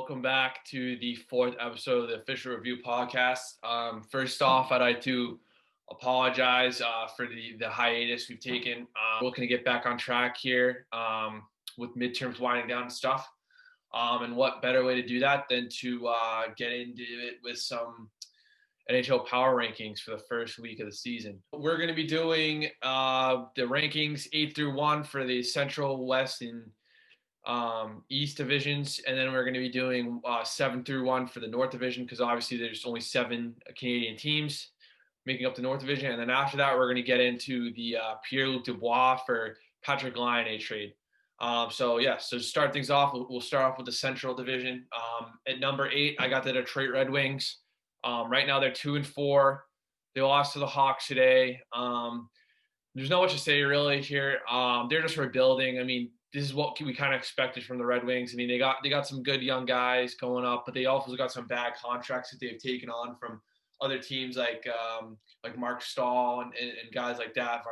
welcome back to the fourth episode of the Official Review Podcast. First off, I'd like to apologize for the hiatus we've taken. Looking to get back on track here with midterms winding down and stuff. And what better way to do that than to get into it with some NHL power rankings for the first week of the season. We're going to be doing the rankings 8 through 1 for the Central, West, and East divisions, and then we're going to be doing 7 through 1 for the North Division, because obviously there's only 7 Canadian teams making up the North Division. And then after that, we're going to get into the Pierre Luc-Dubois for Patrick Laine trade. So to start things off, we'll start off with the Central Division. At number 8, I got the Detroit Red Wings. Right now they're 2-4. They lost to the Hawks today. There's not much to say really here. They're just rebuilding. I mean, this is what we kind of expected from the Red Wings. I mean, they got some good young guys going up, but they also got some bad contracts that they've taken on from other teams like Mark Stahl and guys like that,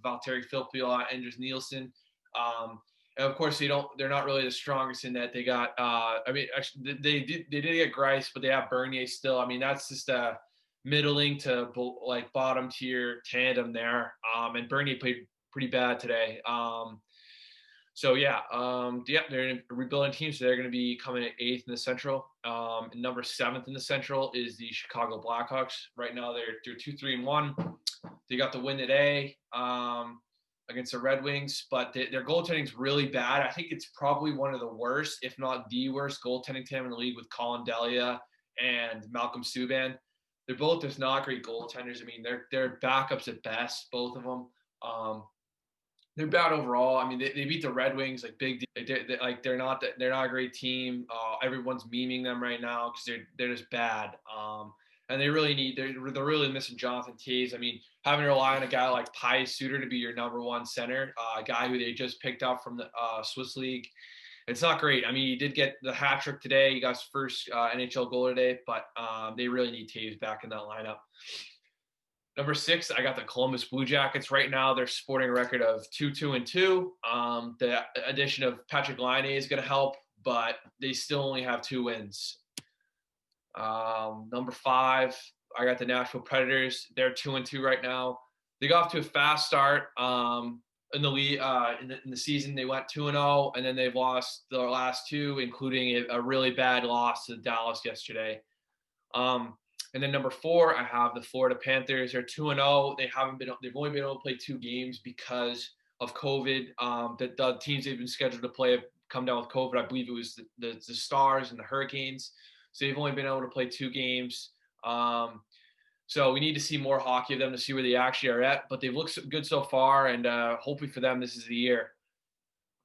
Valtteri Filppula, Anders Nielsen. And of course, they're not really the strongest in that. They got, actually, they did get Grice, but they have Bernier still. I mean, that's just a middling to like bottom tier tandem there. And Bernier played pretty bad today. They're a rebuilding team, so they're going to be coming at 8th in the Central. And number 7th in the Central is the Chicago Blackhawks. Right now, they're 2-3-1. They got the win today against the Red Wings, but their goaltending is really bad. I think it's probably one of the worst, if not the worst, goaltending team in the league with Colin Delia and Malcolm Subban. They're both just not great goaltenders. I mean, they're backups at best, both of them. They're bad overall. I mean, they beat the Red Wings like big. They're not a great team. Everyone's memeing them right now because they're just bad. And they're really missing Jonathan Toews. I mean, having to rely on a guy like Pius Suter to be your number one center, a guy who they just picked up from the Swiss League, it's not great. I mean, he did get the hat trick today. He got his first NHL goal today, but they really need Toews back in that lineup. Number 6, I got the Columbus Blue Jackets. Right now, they're sporting a record of 2-2-2. The addition of Patrick Laine is going to help, but they still only have 2 wins. Number 5, I got the Nashville Predators. They're 2-2 right now. They got off to a fast start in the league in the season. They went 2-0, and then they've lost the last 2, including a really bad loss to Dallas yesterday. And then number 4, I have the Florida Panthers. They're 2-0. They've only been able to play 2 games because of COVID. The teams they've been scheduled to play have come down with COVID. I believe it was the Stars and the Hurricanes. So they've only been able to play 2 games. So we need to see more hockey of them to see where they actually are at. But they've looked good so far, and hopefully for them, this is the year.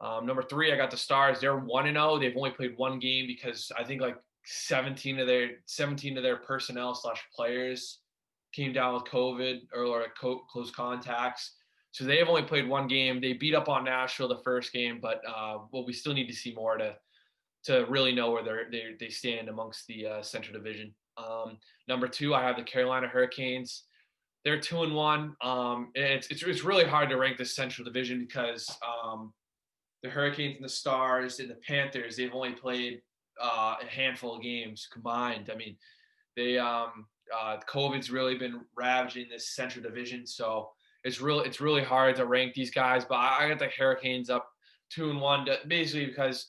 Number 3, I got the Stars. They're 1-0. They've only played 1 game because I think 17 of their personnel / players came down with COVID or close contacts. So they have only played 1 game. They beat up on Nashville the first game, but we still need to see more to really know where they stand amongst the Central Division. Number 2, I have the Carolina Hurricanes. They're 2-1. It's really hard to rank the Central Division because the Hurricanes and the Stars and the Panthers, they've only played a handful of games combined. I mean, COVID's really been ravaging this Central Division, so it's really hard to rank these guys. But I got the Hurricanes up 2-1, basically because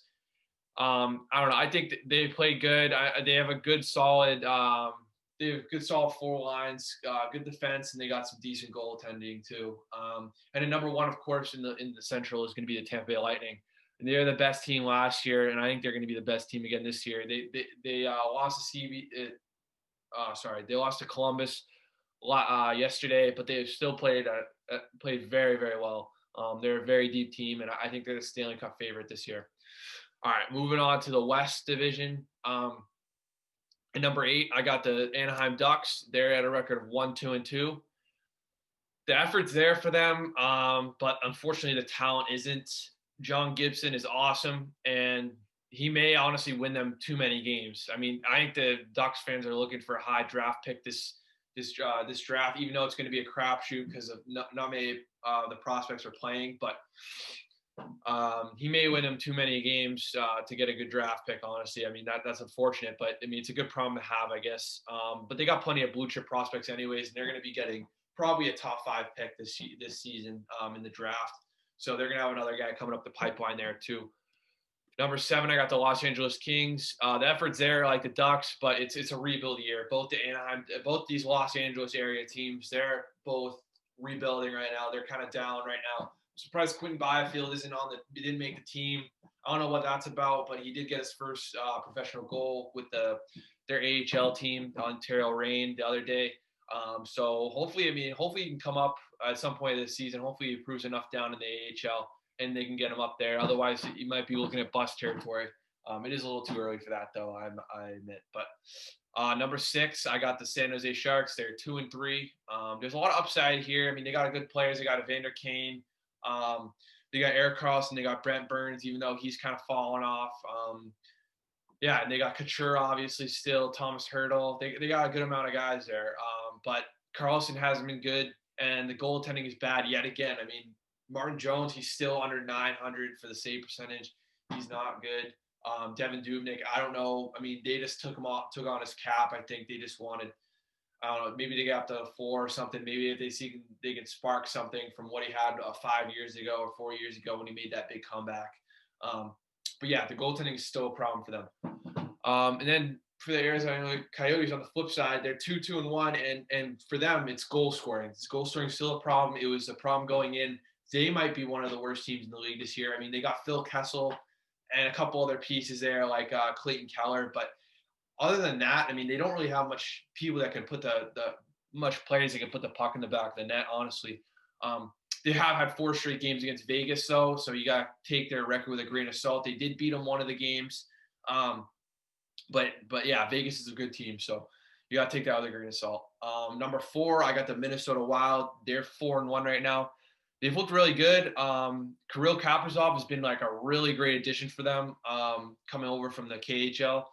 I don't know. I think they play good. They have a good solid. They have good solid 4 lines, good defense, and they got some decent goaltending too. And then number 1, of course, in the Central is going to be the Tampa Bay Lightning. And they're the best team last year, and I think they're going to be the best team again this year. They lost to they lost to Columbus yesterday, but they've still played very, very well. They're a very deep team, and I think they're the Stanley Cup favorite this year. All right, moving on to the West Division. At number 8, I got the Anaheim Ducks. They're at a record of 1-2-2. The effort's there for them, but unfortunately the talent isn't. John Gibson is awesome, and he may honestly win them too many games. I mean, I think the Ducks fans are looking for a high draft pick this draft, even though it's going to be a crapshoot because of not many the prospects are playing. But He may win them too many games to get a good draft pick, honestly. I mean, that's unfortunate, but I mean, it's a good problem to have, I guess. But they got plenty of blue chip prospects anyways, and they're going to be getting probably a top 5 pick this season in the draft. So they're going to have another guy coming up the pipeline there too. Number 7, I got the Los Angeles Kings. The effort's there like the Ducks, but it's a rebuild year. Both these Los Angeles area teams, they're both rebuilding right now. They're kind of down right now. I'm surprised Quentin Byfield he didn't make the team. I don't know what that's about, but he did get his first professional goal with their AHL team, the Ontario Reign, the other day. So hopefully he can come up at some point this season. Hopefully he proves enough down in the AHL and they can get him up there. Otherwise, you might be looking at bust territory. It is a little too early for that, though, I admit. But number 6, I got the San Jose Sharks. They're 2-3. There's a lot of upside here. I mean, they got good players. They got Evander Kane. They got Eric Carlson. They got Brent Burns, even though he's kind of fallen off. Yeah, and they got Couture, obviously, still. Thomas Hertl. They got a good amount of guys there. But Carlson hasn't been good, and the goaltending is bad yet again. I mean, Martin Jones, he's still under 900 for the save percentage. He's not good. Devin Dubnyk, I don't know. I mean, they just took on his cap. I think they just wanted, I don't know, maybe they got up to 4 or something. Maybe if they can spark something from what he had 5 years ago or 4 years ago when he made that big comeback. But yeah, the goaltending is still a problem for them. And then for the Arizona Coyotes on the flip side, they're 2-1, and for them, it's goal scoring. Goal scoring is still a problem. It was a problem going in. They might be one of the worst teams in the league this year. I mean, they got Phil Kessel and a couple other pieces there like Clayton Keller. But other than that, I mean, they don't really have much people that can put much players that can put the puck in the back of the net, honestly. They have had 4 straight games against Vegas, though, so you got to take their record with a grain of salt. They did beat them one of the games. But yeah, Vegas is a good team, so you got to take that with a grain of salt. Number 4, I got the Minnesota Wild. They're 4-1 right now. They've looked really good. Kirill Kaprizov has been like a really great addition for them coming over from the KHL.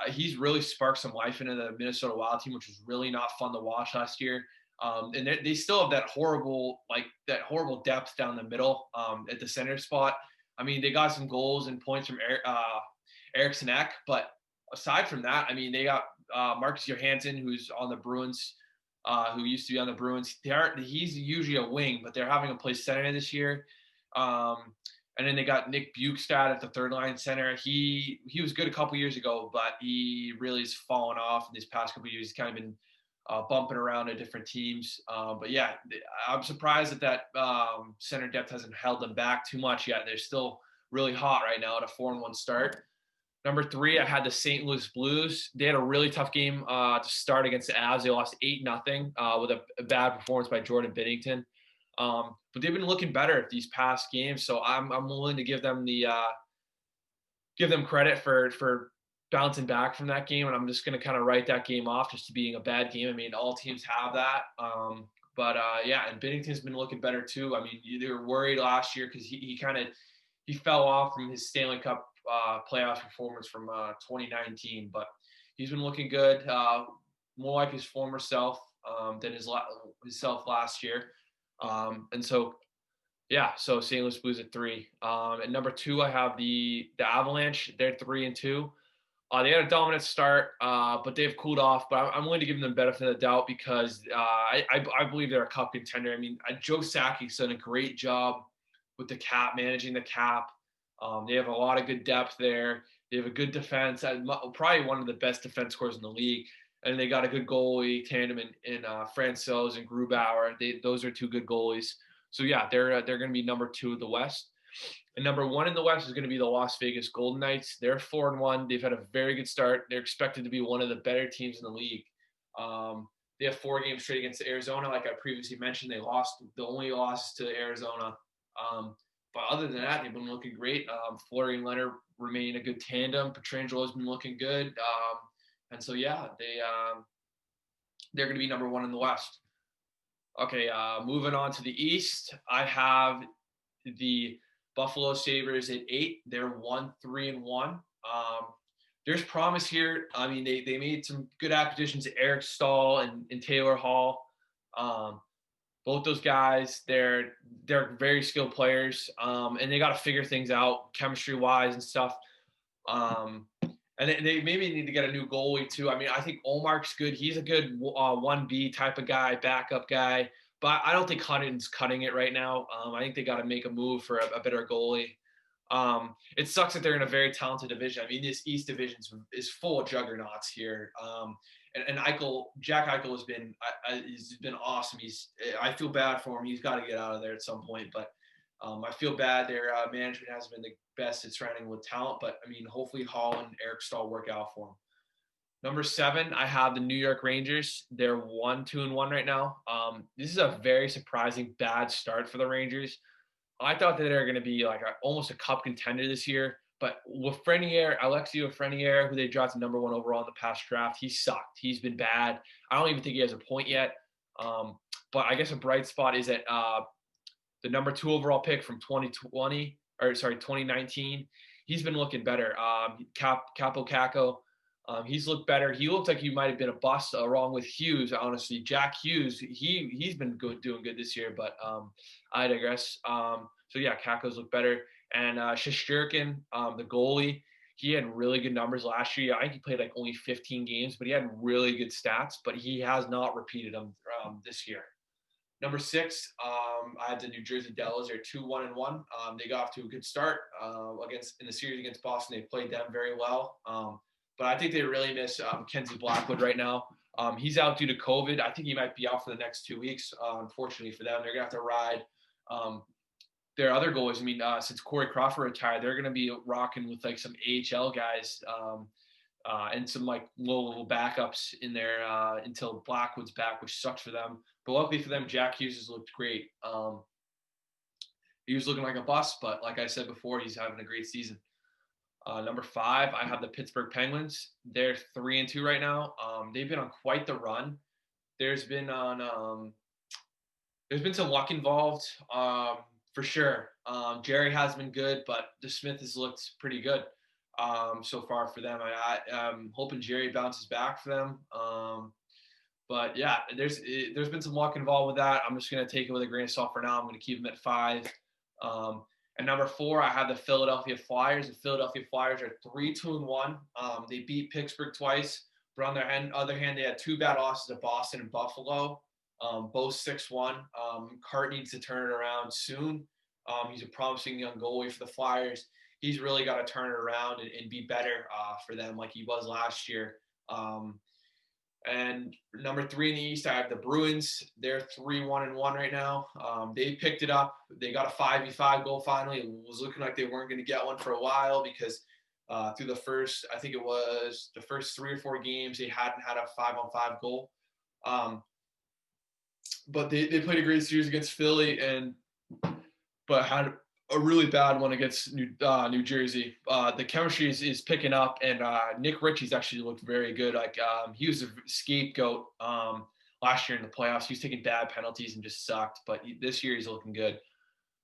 He's really sparked some life into the Minnesota Wild team, which was really not fun to watch last year. And they still have that horrible depth down the middle at the center spot. I mean, they got some goals and points from Eriksson Ek, but aside from that, I mean, they got Marcus Johansson, who's on the Bruins, who used to be on the Bruins. He's usually a wing, but they're having him play center this year. And then they got Nick Bjugstad at the third line center. He was good a couple years ago, but he really has fallen off in these past couple years. He's kind of been bumping around at different teams. But yeah, I'm surprised that center depth hasn't held them back too much yet. They're still really hot right now at a 4-1 start. Number 3, I had the St. Louis Blues. They had a really tough game to start against the Avs. They lost 8-0 with a bad performance by Jordan Binnington. But they've been looking better these past games, so I'm willing to give them credit for bouncing back from that game, and I'm just going to kind of write that game off just to being a bad game. I mean, all teams have that. Yeah, and Binnington's been looking better too. I mean, they were worried last year because he fell off from his Stanley Cup playoff performance from 2019, but he's been looking good, more like his former self than his self last year. And so, yeah, so St. Louis Blues at 3. At number 2, I have the Avalanche. They're 3-2. They had a dominant start, but they've cooled off. But I'm willing to give them the benefit of the doubt because I believe they're a cup contender. I mean, Joe Sakic's done a great job with the cap, managing the cap. They have a lot of good depth there. They have a good defense, probably one of the best defense scores in the league. And they got a good goalie tandem in Francouz and Grubauer. Those are 2 good goalies. So yeah, they're going to be number 2 of the West. And number 1 in the West is going to be the Las Vegas Golden Knights. They're 4-1. They've had a very good start. They're expected to be one of the better teams in the league. They have 4 games straight against Arizona. Like I previously mentioned, they lost the only loss to Arizona. But other than that, they've been looking great. Fleury and Leonard remain a good tandem. Pietrangelo has been looking good. And so, yeah, they're going to be number 1 in the West. Okay, moving on to the East, I have the Buffalo Sabres at 8. They're 1-3-1. There's promise here. I mean, they made some good acquisitions, Eric Stahl and Taylor Hall. Both those guys, they're very skilled players, and they got to figure things out chemistry wise and stuff. And they maybe need to get a new goalie too. I mean, I think Olmark's good. He's a good 1B type of guy, backup guy. But I don't think Huntington's cutting it right now. I think they got to make a move for a better goalie. It sucks that they're in a very talented division. I mean, this East division is full of juggernauts here. And Jack Eichel he's been awesome. I feel bad for him. He's got to get out of there at some point. But I feel bad. Their management hasn't been the best at surrounding with talent. But I mean, hopefully Hall and Eric Stahl work out for him. Number 7, I have the New York Rangers. They're 1-2-1 right now. This is a very surprising bad start for the Rangers. I thought that they were going to be like almost a cup contender this year. But Alexis Lafreniere, who they drafted number 1 overall in the past draft, he sucked. He's been bad. I don't even think he has a point yet. But I guess a bright spot is that the number 2 overall pick from 2019, he's been looking better. Capo Caco, he's looked better. He looked like he might have been a bust along with Hughes, honestly. Jack Hughes, he's been doing good this year, but I digress. So yeah, Caco's looked better. And Shesterkin, the goalie, he had really good numbers last year. I think he played like only 15 games, but he had really good stats, but he has not repeated them this year. Number 6, I had the New Jersey Devils. They're 2-1-1. They got off to a good start in the series against Boston. They played them very well. But I think they really miss Kenzie Blackwood right now. He's out due to COVID. I think he might be out for the next 2 weeks. Unfortunately for them, they're gonna have to ride their other goalies. I mean, since Corey Crawford retired, they're gonna be rocking with like some AHL guys and some like low-level backups in there until Blackwood's back, which sucks for them. But luckily for them, Jack Hughes has looked great. He was looking like a bust, but like I said before, he's having a great season. Number 5, I have the Pittsburgh Penguins. They're 3-2 right now. They've been on quite the run. There's been some luck involved, for sure. Jerry has been good, but DeSmith has looked pretty good so far for them. I'm hoping Jerry bounces back for them. But yeah, there's been some luck involved with that. I'm just gonna take it with a grain of salt for now. I'm gonna keep them at 5. And number 4, I have the Philadelphia Flyers. The Philadelphia Flyers are 3-2-1. They beat Pittsburgh twice, but on their other hand, they had 2 bad losses to Boston and Buffalo, both 6-1. Hart needs to turn it around soon. He's a promising young goalie for the Flyers. He's really got to turn it around and be better for them like he was last year. And number 3 in the East, I have the Bruins. They're 3-1-1 right now. They picked it up. They got a 5v5 goal finally. It was looking like they weren't going to get one for a while because through the first 3 or 4 games, they hadn't had a 5-on-5 goal. But they played a great series against Philly, but had a really bad one against New Jersey. The chemistry is picking up, and Nick Ritchie's actually looked very good. Like he was a scapegoat last year in the playoffs. He was taking bad penalties and just sucked. But this year he's looking good,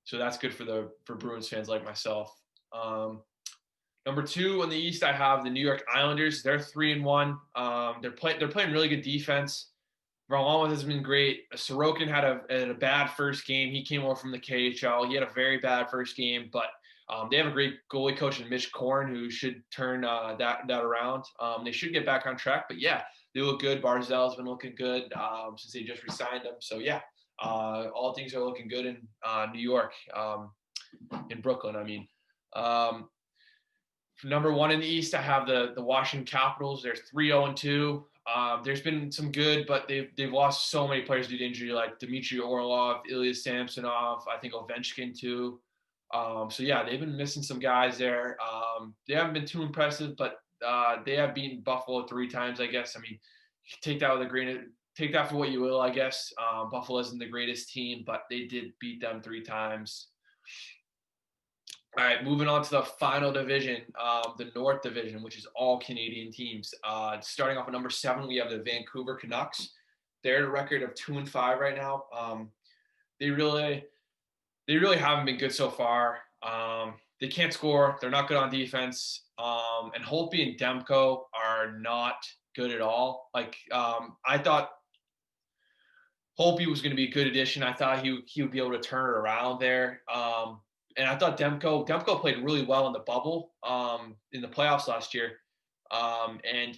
so that's good for Bruins fans like myself. Number 2 on the East, I have the New York Islanders. They're 3-1. They're playing really good defense. Varlamov has been great. Sorokin had a bad first game. He came over from the KHL. He had a very bad first game, but they have a great goalie coach in Mitch Korn who should turn that around. They should get back on track, but yeah, they look good. Barzal's been looking good since they just re-signed him. So yeah, all things are looking good in New York, in Brooklyn. I mean, number 1 in the East, I have the Washington Capitals. They're 3-0-2. There's been some good, but they've lost so many players due to injury, like Dmitry Orlov, Ilya Samsonov, I think Ovechkin too. So yeah, they've been missing some guys there. They haven't been too impressive, but they have beaten Buffalo 3 times, I guess. I mean, take that for what you will, I guess. Buffalo isn't the greatest team, but they did beat them 3 times. All right, moving on to the final division, the North Division, which is all Canadian teams. Starting off at number 7, we have the Vancouver Canucks. They're at a record of 2-5 right now. They really haven't been good so far. They can't score. They're not good on defense. And Holtby and Demko are not good at all. Like I thought Holtby was going to be a good addition. I thought he would be able to turn it around there. And I thought Demko played really well in the bubble in the playoffs last year. And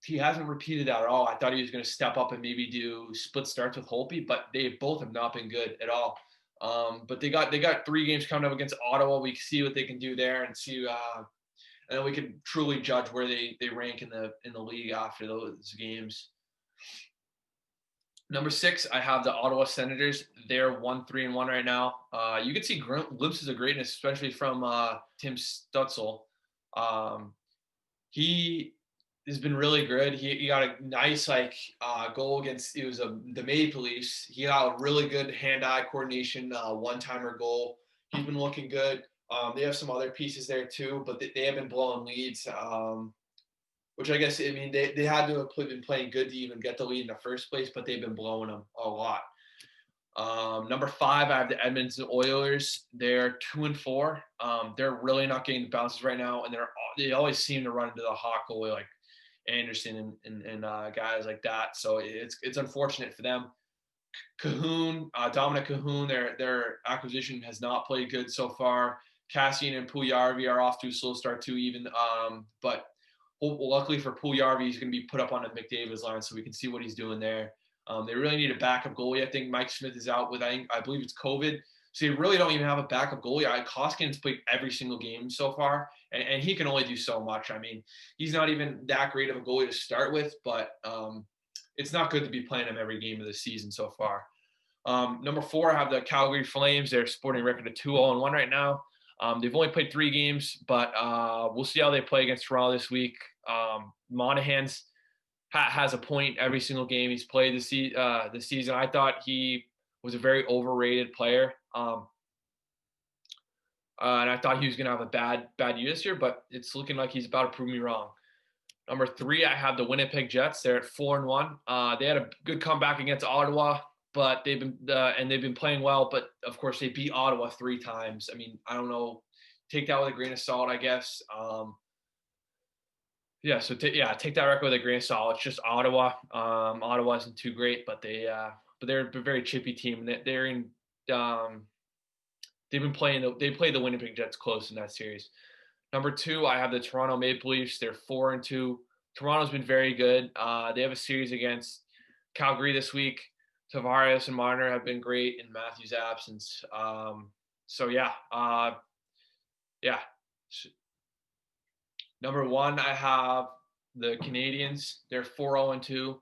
he hasn't repeated that at all. I thought he was going to step up and maybe do split starts with Holtby, but they both have not been good at all. But they got 3 games coming up against Ottawa. We can see what they can do there and see, and then we can truly judge where they rank in the league after those games. Number 6, I have the Ottawa Senators. They're 1-3-1 right now. You can see glimpses of greatness, especially from Tim Stützle. He has been really good. He got a nice goal against the Maple Leafs. He got a really good hand-eye coordination one-timer goal. He's been looking good. They have some other pieces there too, but they have been blowing leads. Which I guess, they had to have been playing good to even get the lead in the first place, but they've been blowing them a lot. Number 5, I have the Edmonton Oilers. They're 2-4. They're really not getting the bounces right now, and they always seem to run into the hot goalie like Anderson and guys like that. So it's unfortunate for them. Dominic Cahoon, their acquisition has not played good so far. Cassian and Puljujarvi are off to a slow start too, even. But luckily for Puljujarvi, he's going to be put up on the McDavid's line, so we can see what he's doing there. They really need a backup goalie. I think Mike Smith is out with, I believe it's COVID. So they really don't even have a backup goalie. Koskinen's played every single game so far, and he can only do so much. He's not even that great of a goalie to start with, but it's not good to be playing him every game of the season so far. Number 4, I have the Calgary Flames. They're sporting a record of 2-0-1 right now. They've only played 3 games, but we'll see how they play against Toronto this week. Monahan's has a point every single game he's played this season. I thought he was a very overrated player. And I thought he was going to have a bad year this year, but it's looking like he's about to prove me wrong. Number 3, I have the Winnipeg Jets. They're at 4-1. They had a good comeback against Ottawa, but they've been playing well. But of course, they beat Ottawa 3 times. I don't know. Take that with a grain of salt, I guess. So take that record with a grain of salt. It's just Ottawa. Ottawa isn't too great, but they're a very chippy team. They're in. They played the Winnipeg Jets close in that series. Number 2, I have the Toronto Maple Leafs. They're 4-2. Toronto's been very good. They have a series against Calgary this week. Tavares and Marner have been great in Matthews' absence. Number 1, I have the Canadiens. They're 4-0-2.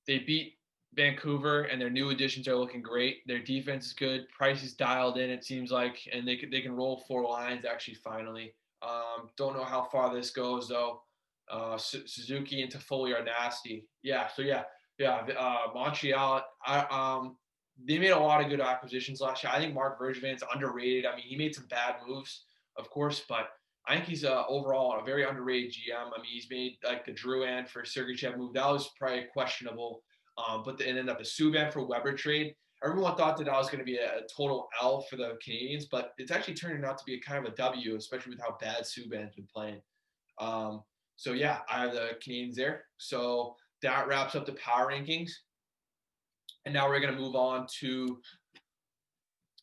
They beat Vancouver, and their new additions are looking great. Their defense is good. Price is dialed in, it seems like, and they can roll 4 lines actually finally. Don't know how far this goes though. Suzuki and Toffoli are nasty. Montreal. They made a lot of good acquisitions last year. I think Mark Bergevin's underrated. He made some bad moves, of course, but I think he's overall a very underrated GM. He's made like the Drouin for Sergachev move. That was probably questionable. And then the Subban for Weber trade. Everyone thought that was going to be a total L for the Canadiens, but it's actually turning out to be a kind of a W, especially with how bad Subban's been playing. I have the Canadiens there. So that wraps up the power rankings. And now we're going to move on to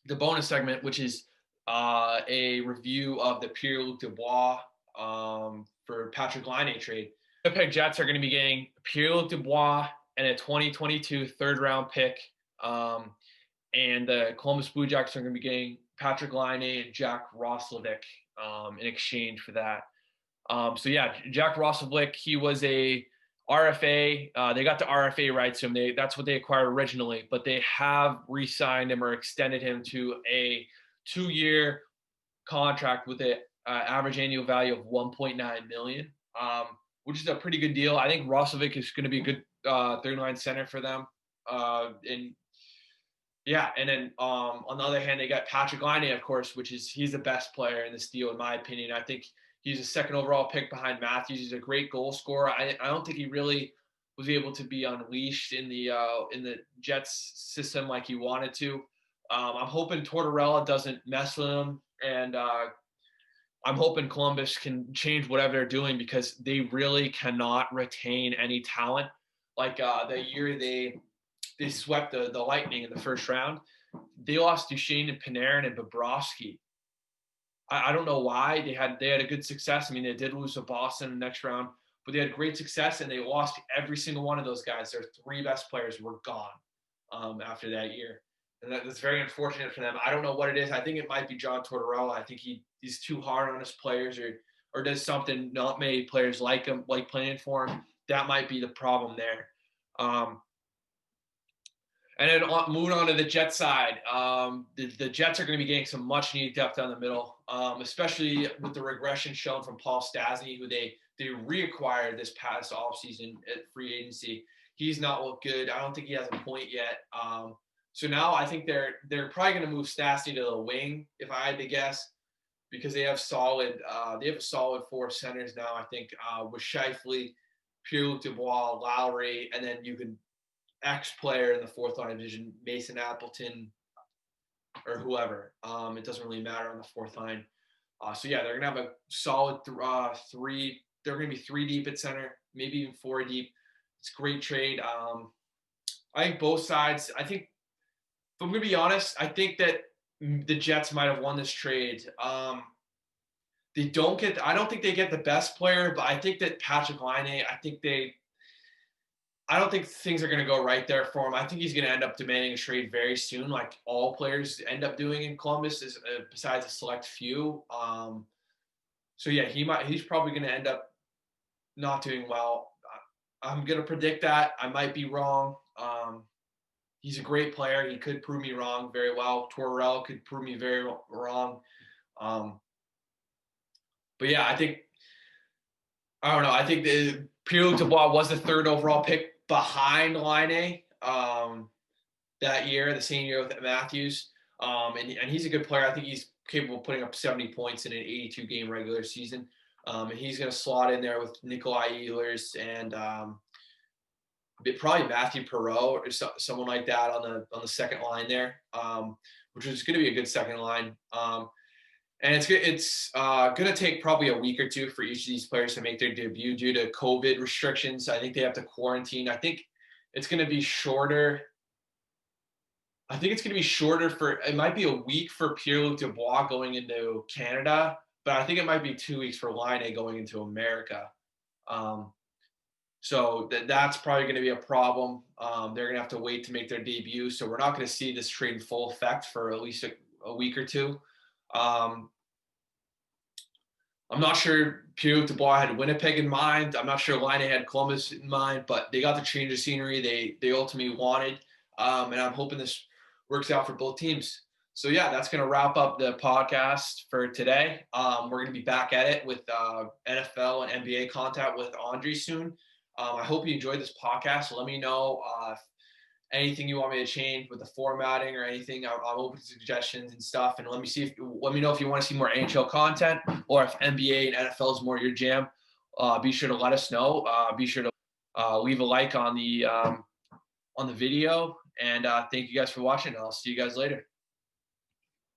the bonus segment, which is a review of the Pierre Luc-Dubois for Patrick Laine trade. The Winnipeg Jets are going to be getting Pierre Luc-Dubois and a 2022 third-round pick. And the Columbus Blue Jackets are going to be getting Patrick Laine and Jack Roslovic in exchange for that. Jack Roslovic, he was a RFA. They got the RFA rights to him. That's what they acquired originally, but they have re-signed him or extended him to a 2-year contract with an average annual value of $1.9 million, which is a pretty good deal. I think Roslovic is going to be a good third-line center for them. And then on the other hand, they got Patrick Laine, of course, he's the best player in this deal, in my opinion. I think he's a second overall pick behind Matthews. He's a great goal scorer. I don't think he really was able to be unleashed in the Jets system like he wanted to. I'm hoping Tortorella doesn't mess with him, and I'm hoping Columbus can change whatever they're doing, because they really cannot retain any talent. Like the year they they swept the Lightning in the first round. They lost Duchesne and Panarin and Bobrovsky. I don't know why. They had a good success. I mean, they did lose to Boston in the next round, but they had great success, and they lost every single one of those guys. Their three best players were gone after that year. And that's very unfortunate for them. I don't know what it is. I think it might be John Tortorella. I think he's too hard on his players, or does something not many players like him, like playing for him. That might be the problem there. And then moving on to the Jets side, the Jets are going to be getting some much needed depth down the middle, especially with the regression shown from Paul Stastny, who they reacquired this past offseason at free agency. He's not looked good. I don't think he has a point yet. So now I think they're probably going to move Stastny to the wing, if I had to guess, because they have a solid four centers now. I think with Scheifele, Pierre Luc-Dubois, Lowry, and then you can player in the fourth line division, Mason Appleton or whoever. It doesn't really matter on the fourth line. So yeah, they're gonna have a solid three. They're gonna be 3 deep at center, maybe even 4 deep. It's a great trade. I think both sides. I think, if I'm gonna be honest, I think that the Jets might have won this trade. They don't get. I don't think they get the best player, but I think that Patrick Laine. I don't think things are going to go right there for him. I think he's going to end up demanding a trade very soon, like all players end up doing in Columbus, besides a select few. So yeah, he's probably going to end up not doing well. I'm going to predict that. I might be wrong. He's a great player. He could prove me wrong very well. Tortorella could prove me very wrong. But yeah, I don't know. I think the Pierre Luc-Dubois was the 3rd overall pick behind Laine that year, the same year with Matthews. And he's a good player. I think he's capable of putting up 70 points in an 82-game regular season. And he's going to slot in there with Nikolai Ehlers and probably Matthew Perreault or someone like that on the second line there, which is going to be a good second line. And it's going to take probably a week or two for each of these players to make their debut due to COVID restrictions. I think they have to quarantine. I think it's going to be shorter. It might be a week for Pierre Luc-Dubois going into Canada, but I think it might be 2 weeks for Laine going into America. So that's probably going to be a problem. They're going to have to wait to make their debut. So we're not going to see this trade in full effect for at least a week or two. I'm not sure Pierre Luc-Dubois had Winnipeg in mind. I'm not sure Laine had Columbus in mind, but they got the change of scenery they ultimately wanted. And I'm hoping this works out for both teams. So yeah, that's going to wrap up the podcast for today. We're going to be back at it with NFL and NBA content with Andre soon. I hope you enjoyed this podcast. Let me know if anything you want me to change with the formatting or anything. I'm open to suggestions and stuff. And let me know if you want to see more NHL content, or if NBA and NFL is more your jam. Be sure to let us know. Be sure to leave a like on the video. And thank you guys for watching. I'll see you guys later.